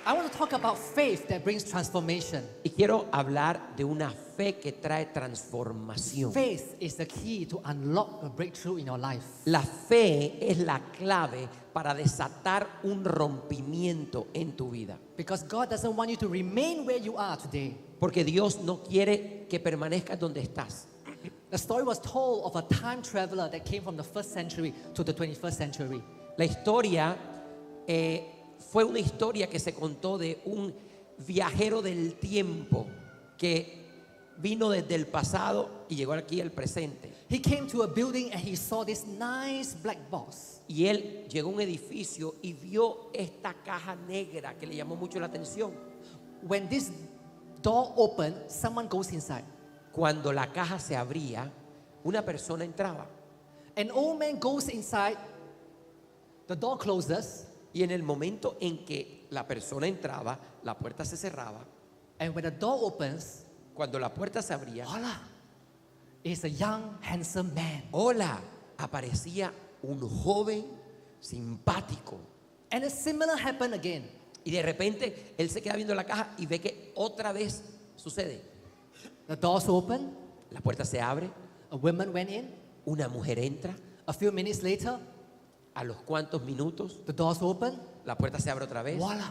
I want to talk about faith that brings transformation. Y quiero hablar de una fe que trae transformación. Faith is the key to unlock a breakthrough in your life. La fe es la clave para desatar un rompimiento en tu vida. Because God doesn't want you to remain where you are today. Porque Dios no quiere que permanezcas donde estás. The story was told of a time traveler that came from the 1st century to the 21st century. La historia fue una historia que se contó de un viajero del tiempo que vino desde el pasado y llegó aquí al presente. He came to a building and he saw this nice black box. Y él llegó a un edificio y vio esta caja negra que le llamó mucho la atención. When this door opened, someone goes inside. Cuando la caja se abría, una persona entraba. An old man goes inside, the door closes, Y en el momento en que la persona entraba, la puerta se cerraba. and when the door opens, Cuando la puerta se abría, voila, it's a young, handsome man. hola, aparecía un joven simpático. And a similar happened again. Y de repente él se queda viendo la caja y ve que otra vez sucede. The doors open, La puerta se abre, a woman went in. una mujer entra. A few minutes later, A los cuantos minutos, the doors open, la puerta se abre otra vez. voila,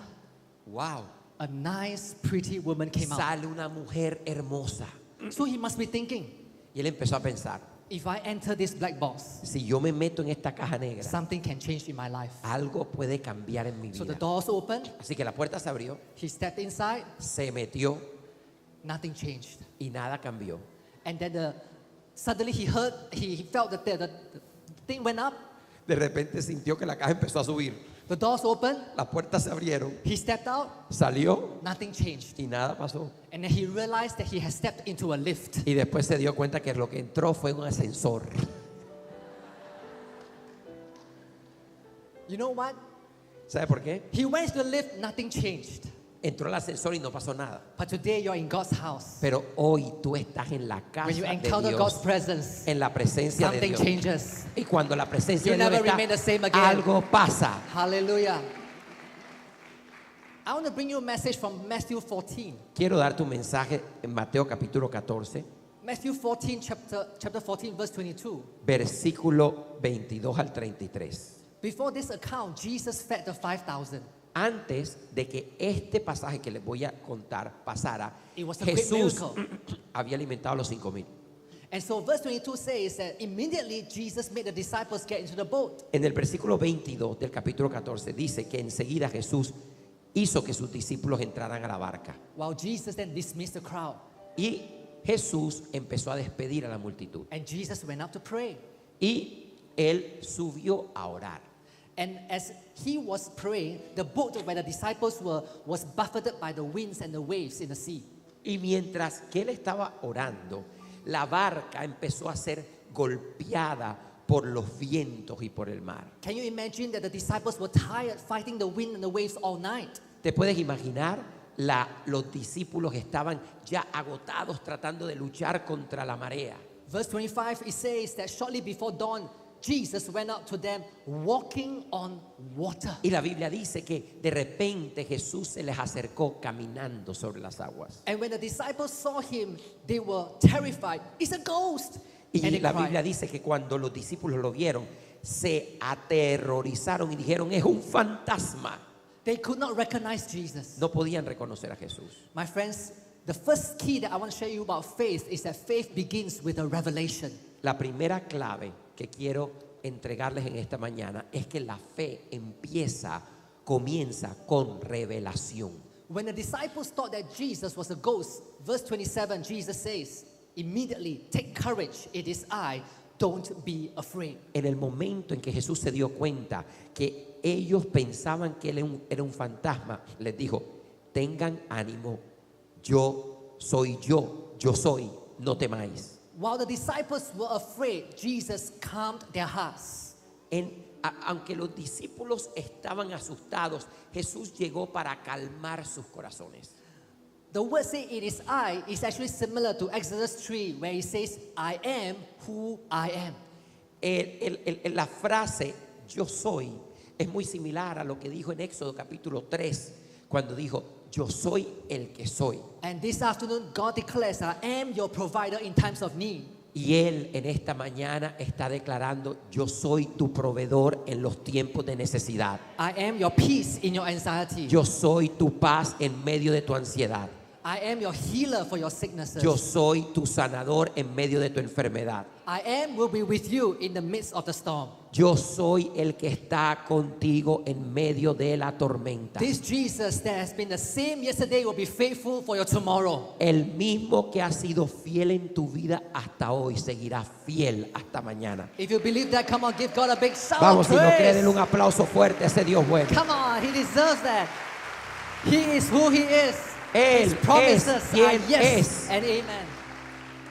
Wow, a nice, pretty woman came out. sale una mujer hermosa. So he must be thinking, Y él empezó a pensar, if I enter this black box, si yo me meto en esta caja negra, something can change in my life. algo puede cambiar en mi So the vida. doors open, Así que la puerta se abrió, he stepped inside, se metió nothing changed. y nada cambió. And then suddenly he felt that the thing went up, De repente sintió que la caja empezó a subir. the doors opened, Las puertas se abrieron, he stepped out, salió nothing changed. y nada pasó. And then he realized that he had stepped into a lift. Y después se dio cuenta que lo que entró fue un ascensor. You know what? ¿Sabe por qué? He went to the lift, nothing changed. Entró al ascensor y no pasó nada. But today you're in God's house. Pero hoy tú estás en la casa When you de encounter God's Dios, presence, en la presencia de something Dios. changes. Y cuando la presencia You de Dios never remain the same está, again. algo pasa. Hallelujah. I want to bring you a message from Matthew 14. Quiero dar tu mensaje en Mateo capítulo 14, Matthew 14, chapter 14, verse 22. versículo 22 al 33. Before this account, Jesus fed the 5,000. Antes de que este pasaje que les voy a contar pasara, It was a great Jesús miracle. había alimentado a los 5,000. And so verse 22 says that immediately Jesus made the disciples get into the boat. En el versículo 22 del capítulo 14 dice que enseguida Jesús hizo que sus discípulos entraran a la barca. While Jesus then dismissed the crowd. Y Jesús empezó a despedir a la multitud. And Jesus went up to pray. Y él subió a orar. And as he was praying, the boat where the disciples were was buffeted by the winds and the waves in the sea. Y mientras que él estaba orando, la barca empezó a ser golpeada por los vientos y por el mar. Can you imagine that the disciples were tired fighting the wind and the waves all night? ¿Te puedes imaginar? Los discípulos estaban ya agotados tratando de luchar contra la marea. Verse 25, it says that shortly before dawn, Jesus went out to them walking on water. Y la Biblia dice que de repente Jesús se les acercó caminando sobre las aguas. And when the disciples saw him, they were terrified. It's a ghost. And Y they la cried. Biblia dice que cuando los discípulos lo vieron, se aterrorizaron y dijeron, es un fantasma. They could not recognize Jesus. No podían reconocer a Jesús. My friends, the first key that I want to share you about faith is that faith begins with a revelation. La primera clave que quiero entregarles en esta mañana es que la fe comienza con revelación. When the disciples thought that Jesus was a ghost, verse 27, Jesus says, immediately, take courage, it is I, don't be afraid. En el momento en que Jesús se dio cuenta que ellos pensaban que él era un fantasma, les dijo, tengan ánimo, yo soy, no temáis. While the disciples were afraid, Jesus calmed their hearts. Aunque los discípulos estaban asustados, Jesús llegó para calmar sus corazones. The word say it is I is actually similar to Exodus 3 where it says, I am who I am. La frase yo soy es muy similar a lo que dijo en Éxodo capítulo 3 cuando dijo, yo soy el que soy. And this afternoon, God declares, I am your provider in times of need. Y Él en esta mañana está declarando, yo soy tu proveedor en los tiempos de necesidad. I am your peace in your anxiety. Yo soy tu paz en medio de tu ansiedad. I am your healer for your sicknesses. Yo soy tu sanador en medio de tu enfermedad. I am will be with you in the midst of the storm. Yo soy el que está contigo en medio de la tormenta. This Jesus that has been the same yesterday will be faithful for your tomorrow. El mismo que ha sido fiel en tu vida hasta hoy seguirá fiel hasta mañana. If you believe that, come on, give God a big shout Vamos, of si no cree, praise. denle un aplauso fuerte a ese Dios bueno. Come on, He deserves that. He is who He is. Él His promises es are quien yes es. and amen.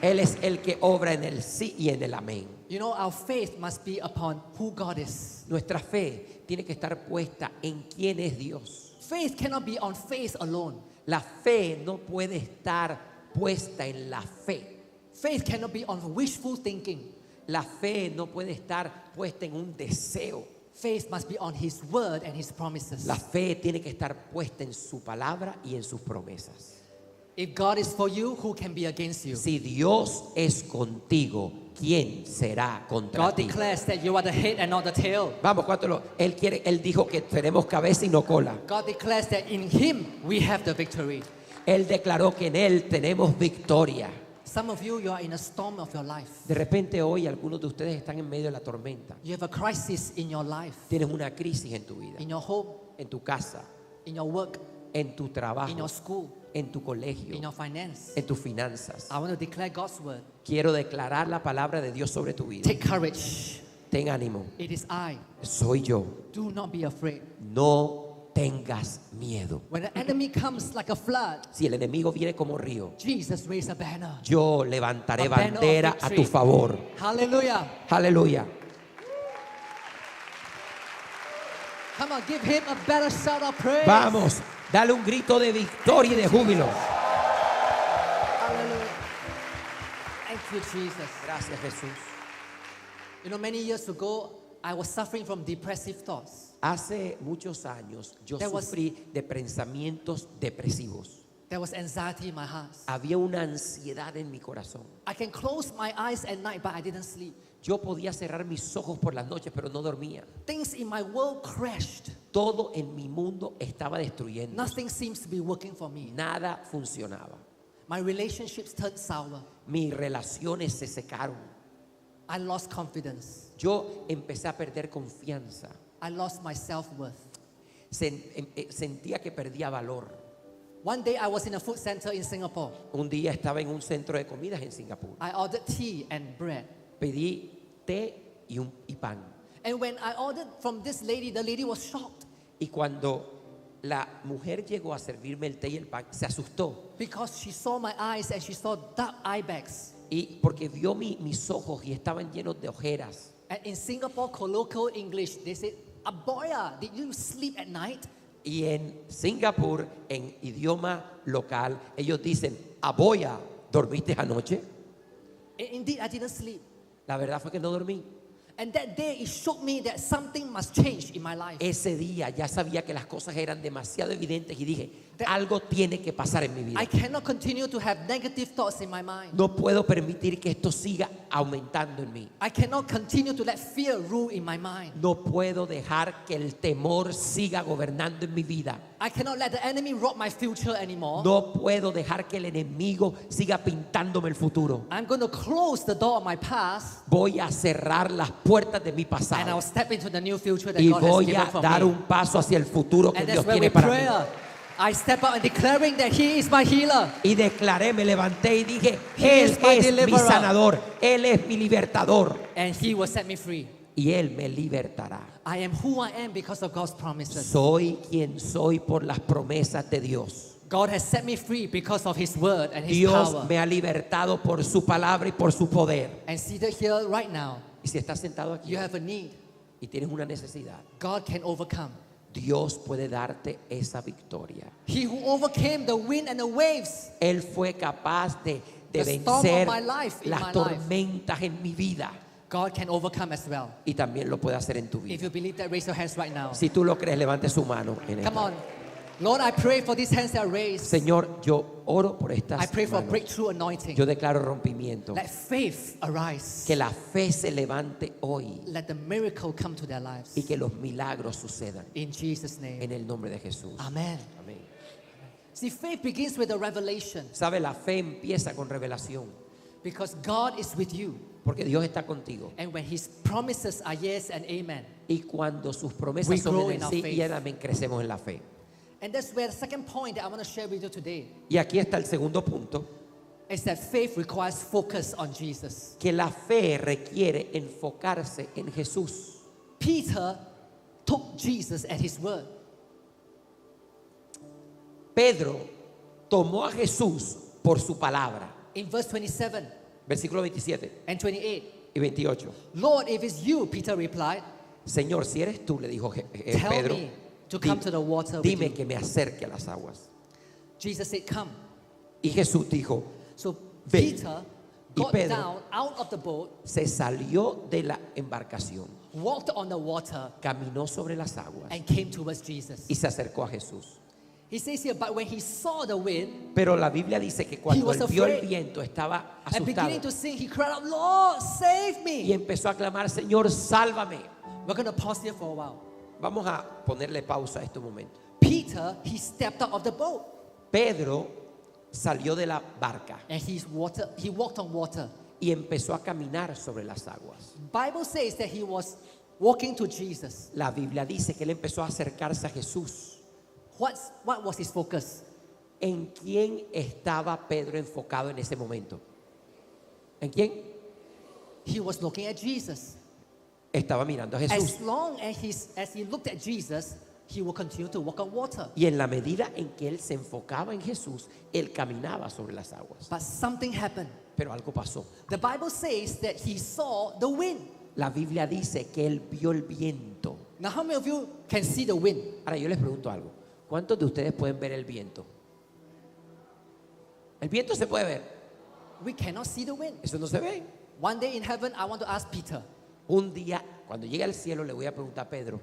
Él es el que obra en el sí y en el amén. You know, our faith must be upon who God is. Nuestra fe tiene que estar puesta en quién es Dios. Faith cannot be on faith alone. La fe no puede estar puesta en la fe. Faith cannot be on wishful thinking. La fe no puede estar puesta en un deseo. Faith must be on His word and His promises. La fe tiene que estar puesta en su palabra y en sus promesas. If God is for you, who can be against you? Si Dios es contigo, ¿quién será contra God ti? declares that you are the head and not the tail. Vamos, Él dijo que tenemos cabeza y no cola. God declares that in Him we have the victory. Él declaró que en Él tenemos victoria. Some of you are in a storm of your life. De repente hoy algunos de ustedes están en medio de la tormenta. You have a crisis in your life, Tienes una crisis en tu vida, in your home, en tu casa, in your work, en tu in trabajo, your school, en tu colegio, in your finance. en tus finanzas. I want to declare God's word. Quiero declarar la palabra de Dios sobre tu vida. Take courage. Ten ánimo. It is I. Soy yo. Do not be afraid. No tengas miedo. When the enemy comes like a flood, Si el enemigo viene como río, Jesus raised a banner. yo levantaré A banner of bandera a victory. tu favor. Hallelujah. Aleluya. Come on, give Him a better shout of praise. Vamos, dale un grito de victoria y de júbilo. Hallelujah. Thank you, Jesus. Gracias, Jesús. You know, many years ago, I was suffering from depressive thoughts. Hace muchos años yo There was- sufrí de pensamientos depresivos. There was anxiety in my heart. Había una ansiedad en mi corazón. I can close my eyes at night, but I didn't sleep. Yo podía cerrar mis ojos por las noches, pero no dormía. Things in my world crashed. Todo en mi mundo estaba destruyendo. Nothing seems to be working for me. Nada funcionaba. My relationships turned sour. Mis relaciones se secaron. I lost confidence. Yo empecé a perder confianza. I lost my self-worth. Sentía que perdía valor. One day I was in a food center in Singapore. Un día estaba en un centro de comidas en Singapur. I ordered tea and bread. Pedí té y pan. And when I ordered from this lady, the lady was shocked Y cuando la mujer llegó a servirme el té y el pan, se asustó. because she saw my eyes and she saw dark eye bags. Y porque vio mis ojos y estaban llenos de ojeras. And in Singapore colloquial English, they say, "Aboya, did you sleep at night?" Y en Singapur, en idioma local, ellos dicen, Aboya, ¿dormiste anoche? And indeed, I didn't sleep. La verdad fue que no dormí. And that day, it shocked me that something must change in my life. Ese día ya sabía que las cosas eran demasiado evidentes y dije, algo tiene que pasar en mi vida. I cannot continue to have negative thoughts in my mind. No puedo permitir que esto siga aumentando en mí. I cannot continue to let fear rule in my mind. No puedo dejar que el temor siga gobernando en mi vida. I cannot let the enemy rob my future anymore. No puedo dejar que el enemigo siga pintándome el futuro. I'm going to close the door of my past Voy a cerrar las puertas de mi and I'll pasado step into the new future that y God has voy given a for dar me. un paso hacia el futuro que And Dios that's where we tiene para mí. pray. I step out and declaring that He is my healer. Y declaré, me levanté y dije, He Él is my es mi deliverer. sanador, Él es mi libertador And He will set me free. y Él me libertará. I am who I am because of God's promises. Soy quien soy por las promesas de Dios. God has set me free because of His word and His Dios power. me ha libertado por su palabra y por su poder. And seated here right now, Y si estás sentado aquí you have a need. y tienes una necesidad, God can overcome. Dios puede darte esa victoria. He who overcame the wind and the waves. Él fue capaz de The storm of vencer my life in my las life. tormentas en mi vida God can overcome as well. y también lo puede hacer en tu If vida. you believe that, raise your hands right now. Si tú lo crees, levante su mano. En Come esta. on. Lord, I pray for these hands that are raised. Señor, yo oro por I estas pray for manos. breakthrough anointing. Yo declaro rompimiento. Let faith arise. Que la fe se levante hoy Let the miracle come to their lives. y que los milagros sucedan In Jesus' name. en el nombre de Jesús. Amen. Amén. See, faith begins with a revelation Sabe, la fe empieza con revelación, because God is with you. porque Dios está contigo. And when His promises are yes and amen. Y cuando sus We promesas son grow en in el our sí faith. y en amén, crecemos en la fe. And that's where the second point that I want to share with you today Y aquí está el segundo punto, is that faith requires focus on Jesus. que la fe requiere enfocarse en Jesús. Peter took Jesus at His word. Pedro tomó a Jesús por su palabra. In verse 27 Versículo 27 and 28, y 28. Lord, if it's you, Peter replied, Señor, si eres tú, le dijo tell Pedro, me to come to the water with dime you. que me acerque a las aguas. Jesus said, come. Y Jesús dijo, So Ven. Peter Y got Pedro down out of the boat, se salió de la embarcación, walked on the water, caminó sobre las aguas and came towards Jesus. y se acercó a Jesús. He says here, but when he saw the wind Pero la Biblia dice que cuando was él vio el afraid. viento estaba and asustado beginning to sing, he cried out, Lord, save y me. empezó a clamar, Señor, sálvame. We're going to pause here for a while. Vamos a ponerle pausa a este momento. Peter, he stepped out of the boat Pedro salió de la barca and he walked on water. y empezó a caminar sobre las aguas. Bible says that he was walking to Jesus. La Biblia dice que él empezó a acercarse a Jesús. What was his focus? ¿En quién estaba Pedro enfocado en ese momento? ¿En quién? He was looking at Jesus. Estaba mirando a Jesús. As long as he looked at Jesus, he will continue to walk on water. Y en la medida en que él se enfocaba en Jesús, él caminaba sobre las aguas. But something happened. Pero algo pasó. The Bible says that he saw the wind. La Biblia dice que él vio el viento. Now, how many of you can see the wind? Ahora yo les pregunto algo. ¿Cuántos de ustedes pueden ver el viento? El viento se puede ver. We cannot see the wind. Eso no se ve. One day in heaven, I want to ask Peter. Un día, cuando llegue al cielo, le voy a preguntar a Pedro.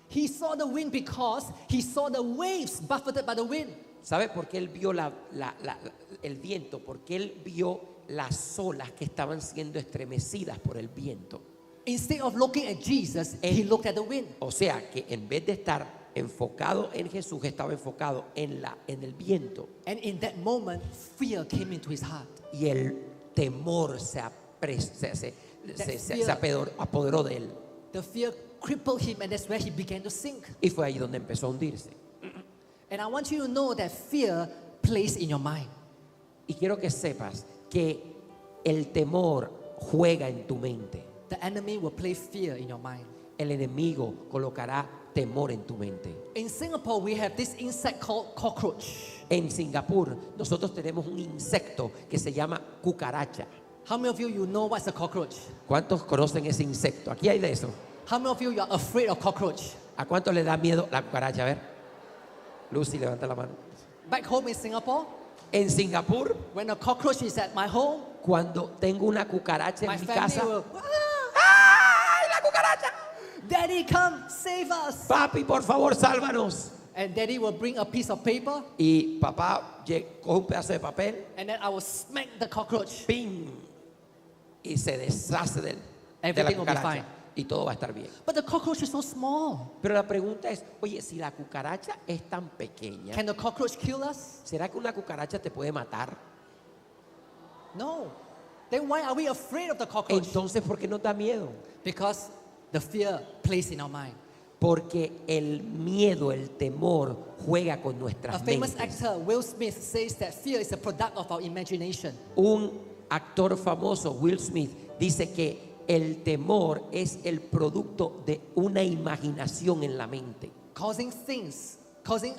He saw the wind because he saw the waves buffeted by the wind. ¿Sabe por qué él vio el viento? Porque él vio las olas que estaban siendo estremecidas por el viento. Instead of looking at Jesus, he looked at the wind. O sea que en vez de estar enfocado en Jesús, estaba enfocado en el viento. And in that moment, fear came into his heart. Y el temor se apoderó de él. The fear crippled him, and that's where he began to sink. Y fue ahí donde empezó a hundirse. And I want you to know that fear plays in your mind. Y quiero que sepas que el temor juega en tu mente. The enemy will play fear in your mind. El enemigo colocará temor en tu mente. In Singapore, we have this insect called cockroach. En Singapur nosotros tenemos un insecto que se llama cucaracha. How many of you know what's a cockroach? ¿Cuántos conocen ese insecto? Aquí hay de eso. How many of you are afraid of cockroach? ¿A cuántos le da miedo la cucaracha? A ver. Lucy, levanta la mano. Back home in Singapore, En Singapur, when a cockroach is at my home, cuando tengo una cucaracha my en mi family casa, will, ¡ay, la cucaracha! Daddy, come, save us. Papi, por favor, sálvanos. And Daddy will bring a piece of paper, Y papá coge un pedazo de papel, and then I will smack the cockroach. ¡ping! Y se deshace de la Everything will be cucaracha. fine. Y todo va a estar bien. But the cockroach is so small. Pero la pregunta es, oye, si la cucaracha es tan pequeña, Can the cockroach kill us? ¿será que una cucaracha te puede matar? No. Then why are we afraid of the cockroach? Entonces, ¿por qué nos da miedo? Because the fear plays in our mind. Porque el miedo, el temor juega con A nuestras famous mentes. actor, Will Smith, says that fear is a product of our imagination. Un actor famoso, Will Smith, dice que el temor es el producto de una imaginación en la mente, Causing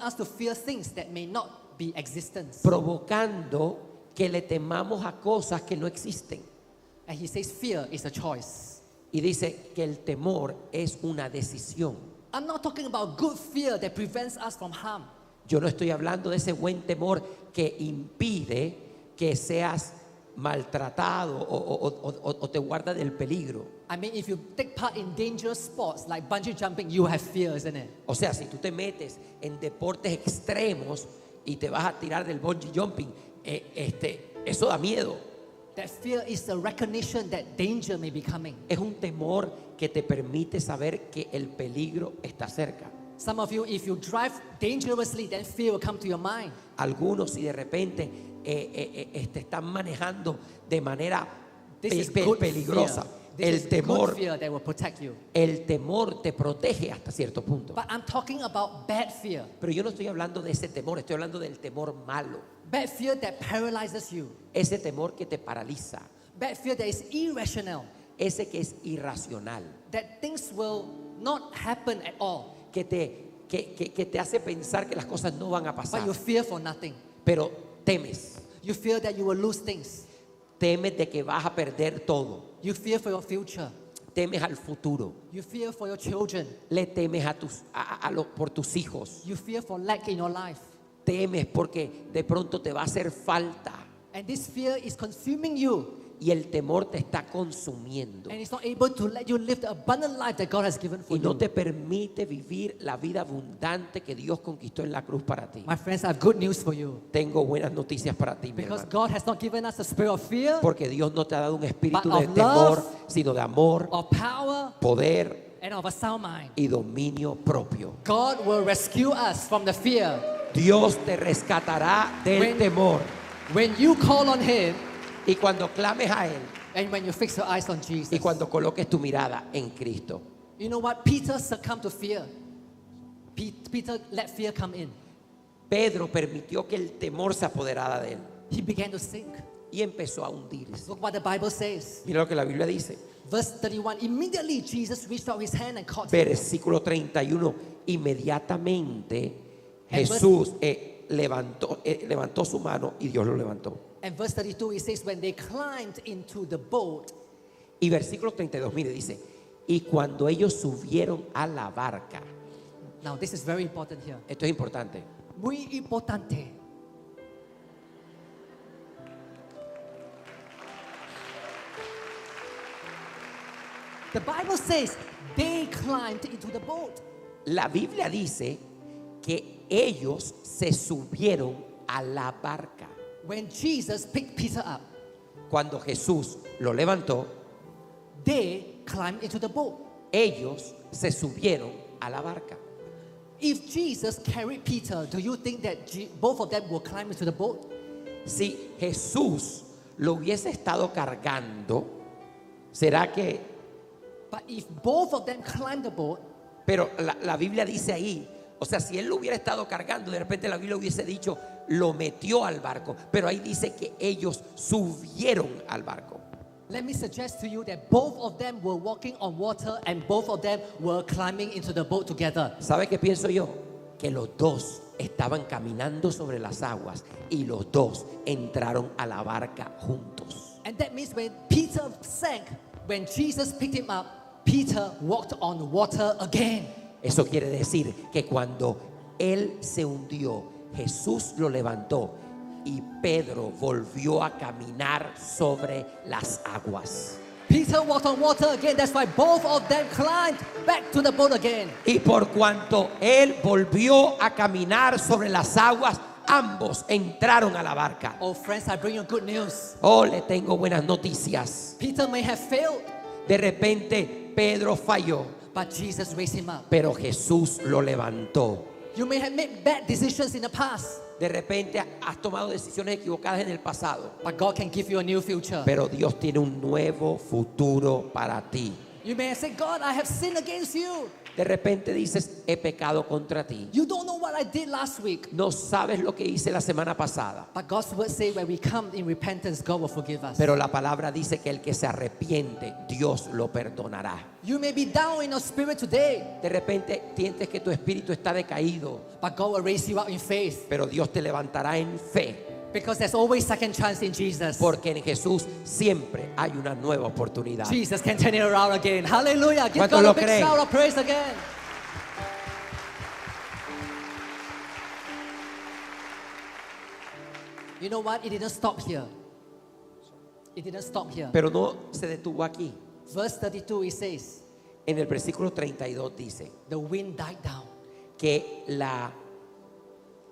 us to fear things that may not be existent. provocando que le temamos a cosas que no existen. And he says fear is a choice. Y dice que el temor es una decisión. I'm not talking about good fear that prevents us from harm. Yo no estoy hablando de ese buen temor que impide que seas maltratado o te guarda del peligro. I mean, if you take part in dangerous sports like bungee jumping, you have fear, isn't it? O sea, si tú te metes en deportes extremos y te vas a tirar del bungee jumping, eso da miedo. That fear is a recognition that danger may be coming. Es un temor que te permite saber que el peligro está cerca. Some of you, if you drive dangerously, then fear will come to your mind. Algunos, si de repente están manejando de manera This is good peligrosa, fear. This is temor, good fear that will protect you. el temor te protege hasta cierto punto. But I'm talking about bad fear. Pero yo no estoy hablando de ese temor, estoy hablando del temor malo. Bad fear that paralyzes you. Ese temor que te paraliza, Bad fear that is irrational. ese que es irracional, That things will not happen at all. que te hace pensar que las cosas no van a But pasar, you fear for nothing. pero temes. You fear that you will lose things. Temes de que vas a perder todo. You fear for your future. Temes al futuro. You fear for your children. Le temes por tus hijos. You fear for lack in your life. Temes porque de pronto te va a hacer falta. And this fear is consuming you. Y el temor te está consumiendo. And it's not able to let you live the abundant life that God has given for Y no you. te permite vivir la vida abundante que Dios conquistó en la cruz para ti. My friends, I have good news for you. Tengo buenas noticias para ti, mi Because hermano. God has not given us a spirit of fear, Porque Dios no te ha dado un espíritu But de of temor, love, sino de amor, of power, poder and of a sound mind. y dominio propio. God will rescue us from the fear. Dios te rescatará del When- temor. When you call on Him Y cuando clames a Él, and when you fix your eyes on Jesus. y cuando coloques tu mirada en Cristo. You know what? Peter succumbed to fear. Peter let fear come in. Pedro permitió que el temor se apoderara de él He began to sink. y empezó a hundirse. Look what the Bible says. Mira lo que la Biblia dice. Verse 31. Immediately Jesus reached out his hand and caught him. Versículo 31. Inmediatamente And Jesús levantó su mano y Dios lo levantó. And verse 32 it says, when they climbed into the boat, Y versículo 32, mire, dice, y cuando ellos subieron a la barca. now this is very important here. Esto es importante. Muy importante. The Bible says they climbed into the boat. La Biblia dice que ellos se subieron a la barca. When Jesus picked Peter up, Cuando Jesús lo levantó, they climbed into the boat. ellos se subieron a la barca. If Jesus carried Peter, do you think that both of them will climb into the boat? Si Jesús lo hubiese estado cargando, ¿será que? But if both of them climbed the boat, Pero la Biblia dice ahí, o sea, si él lo hubiera estado cargando, de repente la Biblia hubiese dicho, lo metió al barco. Pero ahí dice que ellos subieron al barco. let me suggest to you that both of them were walking on water and both of them were climbing into the boat together. ¿Sabe qué pienso yo? Que los dos estaban caminando sobre las aguas y los dos entraron a la barca juntos. And that means when Peter sank, when Jesus picked him up, Peter walked on water again. Eso quiere decir que cuando él se hundió, Jesús lo levantó y Pedro volvió a caminar sobre las aguas. Peter walked on water again. That's why both of them climbed back to the boat again. Y por cuanto él volvió a caminar sobre las aguas, ambos entraron a la barca. Oh, friends, I bring you good news. Oh, le tengo buenas noticias. Peter may have failed, De repente Pedro falló, but Jesus raised him up. pero Jesús lo levantó. You may have made bad decisions in the past, De repente has tomado decisiones equivocadas en el pasado, but God can give you a new future. pero Dios tiene un nuevo futuro para ti. You may have said, God, I have sinned against you. De repente dices, he pecado contra ti. You don't know what I did last week. No sabes lo que hice la semana pasada. But God's word says when we come in repentance, God will forgive us. Pero la palabra dice que el que se arrepiente, Dios lo perdonará. You may be down in your spirit today, De repente sientes que tu espíritu está decaído, but God will raise you up in faith. pero Dios te levantará en fe, Because there's always second chance in Jesus. porque en Jesús siempre hay una nueva oportunidad. Jesus can turn it around again. Hallelujah. Give ¿Cuántos God a lo big creen? shout of praise again. You know what? It didn't stop here. It didn't stop here. Pero no se detuvo aquí. Verse 32, it says, En el versículo 32 dice the wind died down. que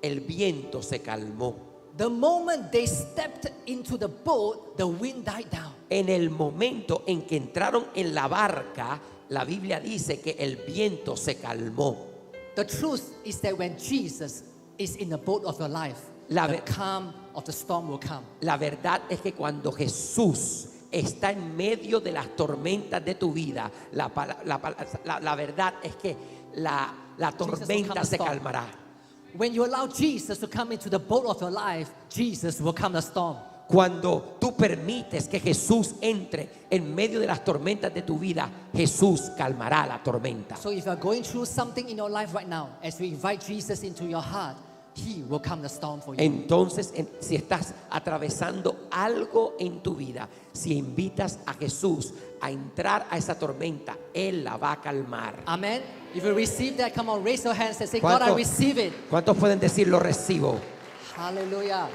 el viento se calmó. The moment they stepped into the boat, the wind died down. En el momento en que entraron en la barca, la Biblia dice que el viento se calmó. The truth is that when Jesus is in the boat of your life, La the ver- calm of the storm will come. La verdad es que cuando Jesús está en medio de las tormentas de tu vida, la verdad es que la tormenta se calmará. When you allow Jesus to come into the boat of your life, Jesus will calm the storm. Cuando tú permites que Jesús entre en medio de las tormentas de tu vida, Jesús calmará la tormenta. So if you are going through something in your life right now, as you invite Jesus into your heart, He will calm the storm for you. Entonces, si estás atravesando algo en tu vida, si invitas a Jesús a entrar a esa tormenta, Él la va a calmar. Amen. If you receive that, come on, raise your hands and say, God, I receive it. ¿Cuántos pueden decir lo recibo? Hallelujah.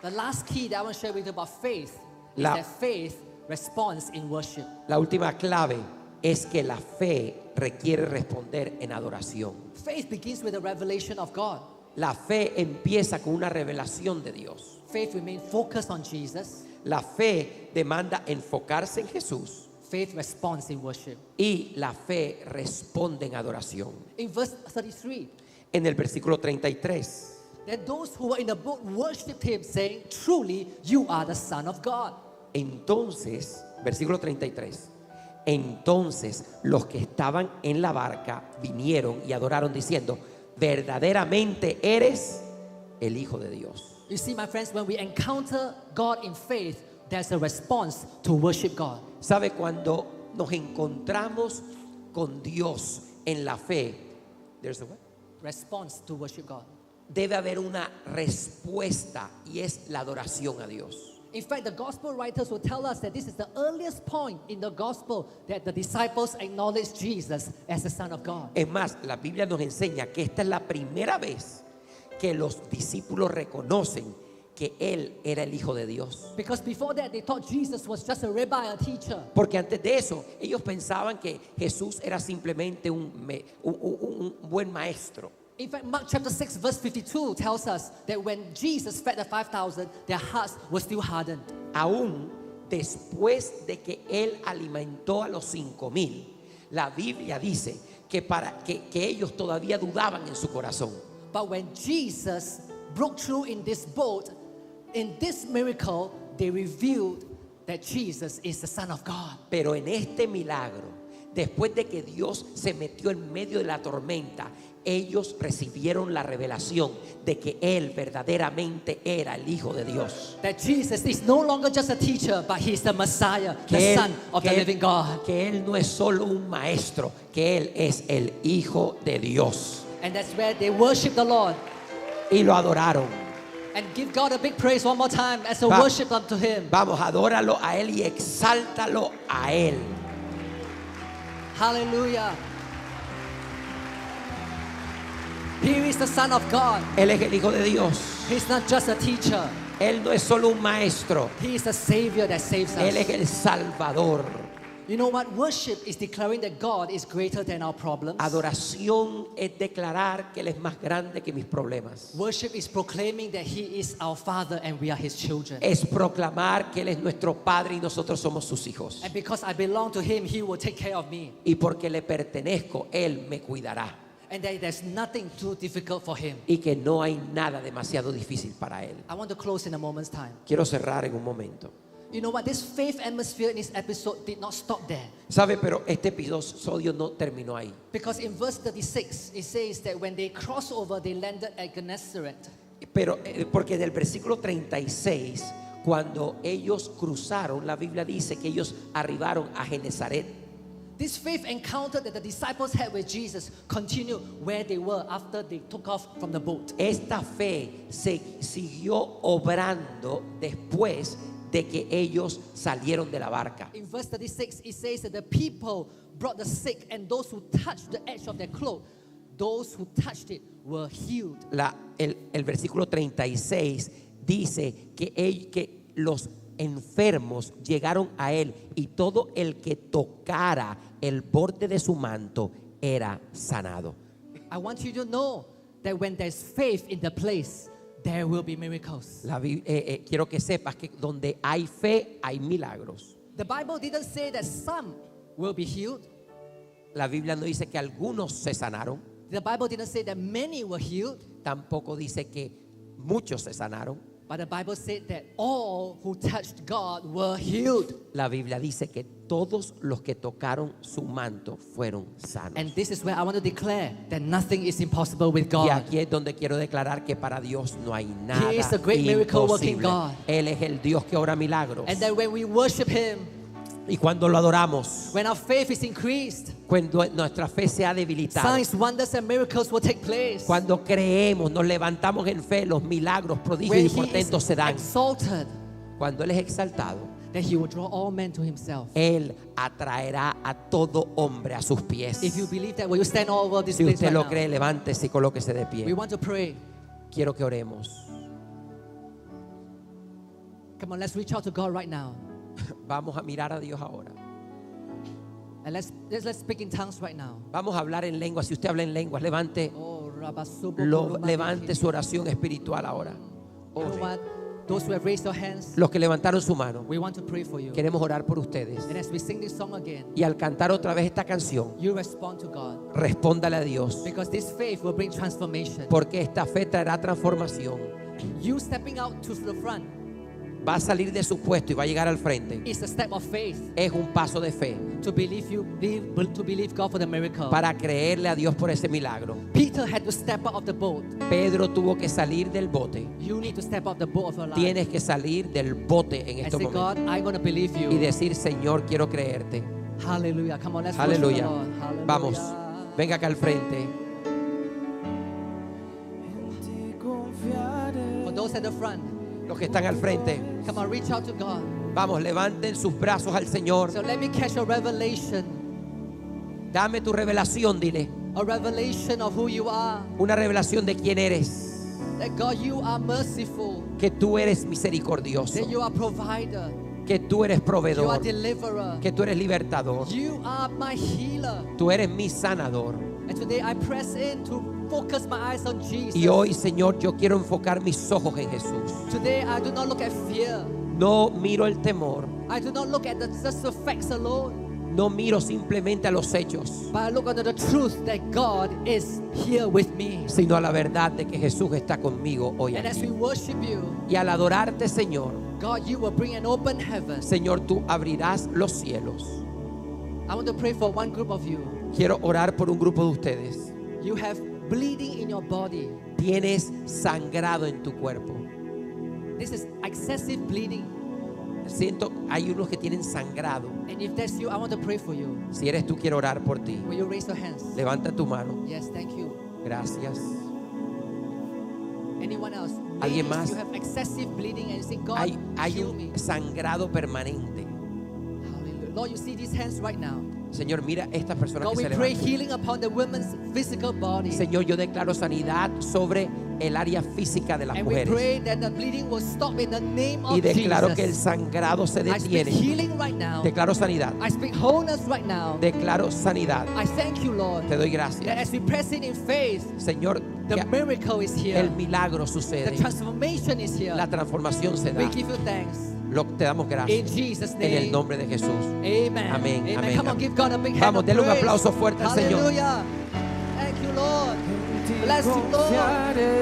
The last key that I want to share with you about faith is La- that faith responds in worship. La última clave es que la fe requiere responder en adoración. Faith begins with a revelation of God. La fe empieza con una revelación de Dios. Faith remains focused on Jesus. La fe demanda enfocarse en Jesús Faith responds in worship. y la fe responde en adoración. In verse 33, En el versículo 33 then those who were in the boat worshipped Him, saying, truly, you are the Son of God. Entonces, versículo 33. Entonces los que estaban en la barca vinieron y adoraron diciendo, verdaderamente eres el Hijo de Dios. You see, my friends, when we encounter God in faith, there's a response to worship God. ¿Sabe? Cuando nos encontramos con Dios en la fe, there's a what? Response to worship God. Debe haber una respuesta y es la adoración a Dios. In fact, the gospel writers will tell us that this is the earliest point in the gospel that the disciples acknowledged Jesus as the Son of God. Es más, la Biblia nos enseña que esta es la primera vez que los discípulos reconocen que Él era el Hijo de Dios. Because before that, they thought Jesus was just a rabbi, a teacher. Porque antes de eso, ellos pensaban que Jesús era simplemente un buen maestro. In fact, Mark chapter 6, verse 52 tells us that when Jesus fed the 5,000, their hearts were still hardened. Aún después de que Él alimentó a los 5,000, la Biblia dice que ellos todavía dudaban en su corazón. But when Jesus broke through in this boat, in this miracle, they revealed that Jesus is the Son of God. Pero en este milagro, después de que Dios se metió en medio de la tormenta, ellos recibieron la revelación de que Él verdaderamente era el Hijo de Dios. That Jesus is no longer just a teacher, but He's the Messiah, the Son of the living God. Que Él no es solo un maestro, que Él es el Hijo de Dios. And that's where they worship the Lord. Y lo adoraron. And give God a big praise one more time as a Va- worship unto Him. Vamos, adóralo a Él y exáltalo a Él. Hallelujah. Here is the Son of God. Él es el Hijo de Dios. He's not just a teacher. Él no es solo un maestro. He is the Savior that saves Él es us. el Salvador. You know what? Worship is declaring that God is greater than our problems. Adoración es declarar que Él es más grande que mis problemas. Worship is proclaiming that He is our Father and we are His children. Es proclamar que Él es nuestro Padre y nosotros somos sus hijos. And because I belong to Him, He will take care of me. Y porque le pertenezco, Él me cuidará. And that there's nothing too difficult for Him. Y que no hay nada demasiado difícil para Él. I want to close in a moment's time. Quiero cerrar en un momento. You know what? This faith atmosphere in this episode did not stop there. ¿Sabe? Pero este episodio no terminó ahí. Because in verse 36, it says that when they crossed over, they landed at Gennesaret. Pero porque en el versículo 36, cuando ellos cruzaron, la Biblia dice que ellos arribaron a Genesaret. This faith encounter that the disciples had with Jesus continued where they were after they took off from the boat. Esta fe se siguió obrando después de que ellos salieron de la barca. In verse 36, it says that the people brought the sick, and those who touched the edge of their cloak, those who touched it were healed. El versículo 36 dice que los enfermos llegaron a él y todo el que tocara el borde de su manto era sanado. I want you to know that when there's faith in the place, there will be miracles. Quiero que sepas que donde hay fe hay milagros. The Bible didn't say that some will be healed. La Biblia no dice que algunos se sanaron, The Bible didn't say that many were healed. tampoco dice que muchos se sanaron. But the Bible said that all who touched God were healed. La Biblia dice que todos los que tocaron su manto fueron sanos. And this is where I want to declare that nothing is impossible with Y God. aquí es donde quiero declarar que para Dios no hay nada He is a great miracle working imposible. God. Él es el Dios que obra milagros. And that when we worship Him, Y cuando lo adoramos, when our faith is increased, cuando nuestra fe se ha debilitado, signs, wonders, and miracles will take place. cuando creemos, nos levantamos en fe, los milagros, prodigios When y He portentos is se dan. exalted, Cuando Él es exaltado, then He will draw all men to Himself. Él atraerá a todo hombre a sus pies. If you believe that, will you stand all over this Si place usted right lo now? cree, levántese y colóquese de We pie. want to pray. Quiero que oremos. Come on, let's reach out to God right now. Vamos a mirar a Dios ahora. And let's speak in tongues right now. Vamos a hablar en lenguas. Si usted habla en lenguas, levante Levante su oración espiritual ahora. You know what? Those who have raised their hands, Los que levantaron su mano, we want to pray for you. queremos orar por ustedes. And as we sing this song again, Y al cantar otra vez esta canción, you respond to God. respóndale a Dios, Because this faith will bring transformation. porque esta fe traerá transformación. You stepping out to the front Va a salir de su puesto y va a llegar al frente. is a step of faith Es un paso de fe to believe God for the miracle. para creerle a Dios por ese milagro. Peter had to step out of the boat. Pedro tuvo que salir del bote. You need to step out the boat of your life. Tienes que salir del bote en And estos say, momentos God, I'm going to believe you. y decir, Señor, quiero creerte. Hallelujah. Come on, let's worship the Aleluya. Lord. Hallelujah. Vamos, venga acá al frente. For those at the front, Los que están al frente, come on, reach out to God. vamos, levanten sus brazos al Señor. So let me catch a revelation. Dame tu revelación, dile. A revelation of who you are. Una revelación de quién eres. That God, you are merciful. Que tú eres misericordioso. That you are provider. Que tú eres You are proveedor. deliverer. Que tú eres libertador. You are my healer. Tú eres mi sanador. And today I press in to focus my eyes on Jesus. Y hoy, Señor, yo quiero enfocar mis ojos en Jesús. Today I do not look at fear. No miro el temor. I do not look at just the facts alone. No miro simplemente a los hechos, But I look under the truth that God is here with me. sino a la verdad de que Jesús está conmigo hoy And as we aquí. worship you, Y al adorarte, Señor, God, you will bring an open heaven. Señor, tú abrirás los cielos. I want to pray for one group of you. Quiero orar por un grupo de ustedes. You have bleeding in your body. Tienes sangrado en tu cuerpo. This is excessive bleeding. Siento, hay unos que tienen sangrado. And if that's you, I want to pray for you. Si eres tú, quiero orar por ti. Will you raise your hands? Levanta tu mano. Yes, thank you. Gracias. Anyone else? ¿Alguien Ladies, más? you have excessive bleeding and you say, God, Hay heal me. un sangrado permanente. Hallelujah. Lord, you see these hands right now. Señor, mira estas personas God, que we se pray levantan. healing upon the women's physical body. Señor, yo declaro sanidad sobre el área física de las And we mujeres. pray that the bleeding will stop in the name of Y declaro que el Jesus. sangrado se I speak detiene. healing right now. Declaro sanidad. I speak wholeness right now. Declaro sanidad. I thank you, Lord, Te doy that gracias. as we press in faith, Señor, the que miracle is here. el milagro The sucede. transformation is here. La transformación se We da. give you thanks. Te damos gracias. In Jesus' En el name. nombre de Jesús. Amen. Amén, Amen. amén, Come on, amén. give God a big hand Vamos, of denle un praise. aplauso fuerte al Señor. Hallelujah. Thank you, Lord. Bless you, Lord.